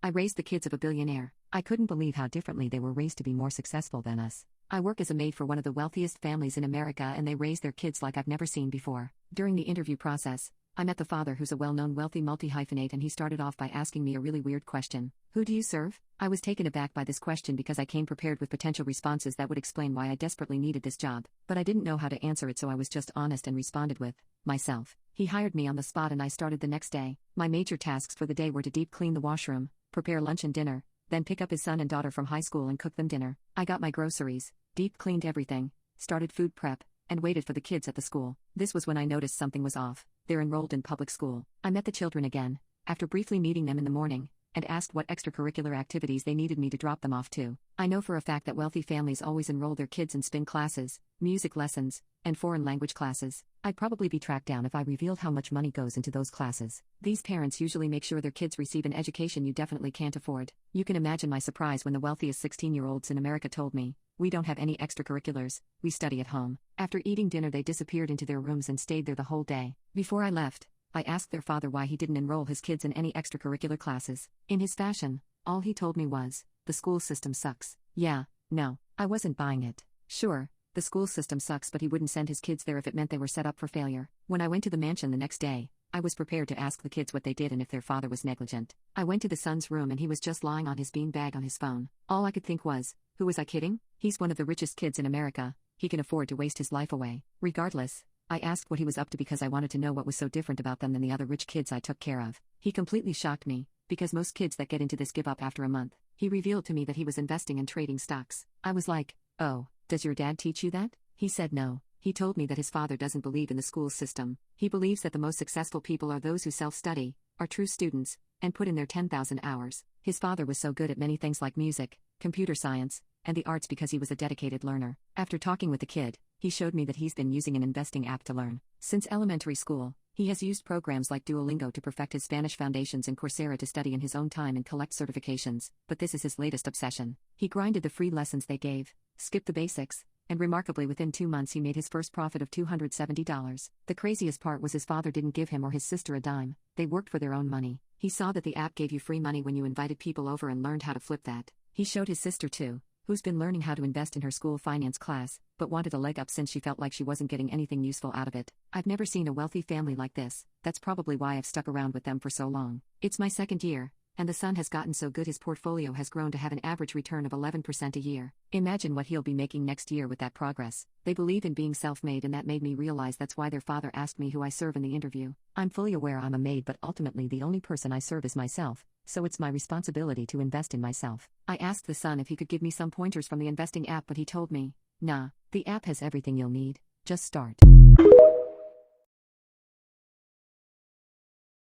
I raised the kids of a billionaire. I couldn't believe how differently they were raised to be more successful than us. I work as a maid for one of the wealthiest families in America, and they raise their kids like I've never seen before. During the interview process, I met the father, who's a well-known wealthy multi-hyphenate, and he started off by asking me a really weird question. Who do you serve? I was taken aback by this question because I came prepared with potential responses that would explain why I desperately needed this job, but I didn't know how to answer it, so I was just honest and responded with myself. He hired me on the spot and I started the next day. My major tasks for the day were to deep clean the washroom, prepare lunch and dinner, then pick up his son and daughter from high school and cook them dinner. I got my groceries, deep cleaned everything, started food prep, and waited for the kids at the school. This was when I noticed something was off. They're enrolled in public school. I met the children again, after briefly meeting them in the morning, and asked what extracurricular activities they needed me to drop them off to. I know for a fact that wealthy families always enroll their kids in spin classes, music lessons, and foreign language classes. I'd probably be tracked down if I revealed how much money goes into those classes. These parents usually make sure their kids receive an education you definitely can't afford. You can imagine my surprise when the wealthiest 16-year-olds in America told me, "We don't have any extracurriculars, we study at home." After eating dinner, they disappeared into their rooms and stayed there the whole day. Before I left, I asked their father why he didn't enroll his kids in any extracurricular classes. In his fashion, all he told me was, "The school system sucks." Yeah, no, I wasn't buying it. Sure, the school system sucks, but he wouldn't send his kids there if it meant they were set up for failure. When I went to the mansion the next day, I was prepared to ask the kids what they did and if their father was negligent. I went to the son's room and he was just lying on his beanbag on his phone. All I could think was, who was I kidding? He's one of the richest kids in America. He can afford to waste his life away. Regardless, I asked what he was up to because I wanted to know what was so different about them than the other rich kids I took care of. He completely shocked me, because most kids that get into this give up after a month. He revealed to me that he was investing and trading stocks. I was like, "Oh, does your dad teach you that?" He said no. He told me that his father doesn't believe in the school system. He believes that the most successful people are those who self-study, are true students, and put in their 10,000 hours. His father was so good at many things like music, computer science, and the arts because he was a dedicated learner. After talking with the kid, he showed me that he's been using an investing app to learn. Since elementary school, he has used programs like Duolingo to perfect his Spanish foundations and Coursera to study in his own time and collect certifications, but this is his latest obsession. He grinded the free lessons they gave, skipped the basics, and remarkably within 2 months he made his first profit of $270. The craziest part was his father didn't give him or his sister a dime. They worked for their own money. He saw that the app gave you free money when you invited people over and learned how to flip that. He showed his sister too, who's been learning how to invest in her school finance class, but wanted a leg up since she felt like she wasn't getting anything useful out of it. I've never seen a wealthy family like this. That's probably why I've stuck around with them for so long. It's my second year, and the son has gotten so good his portfolio has grown to have an average return of 11% a year. Imagine what he'll be making next year with that progress. They believe in being self-made, and that made me realize that's why their father asked me who I serve in the interview. I'm fully aware I'm a maid, but ultimately the only person I serve is myself, so it's my responsibility to invest in myself. I asked the son if he could give me some pointers from the investing app, but he told me, "Nah, the app has everything you'll need, just start."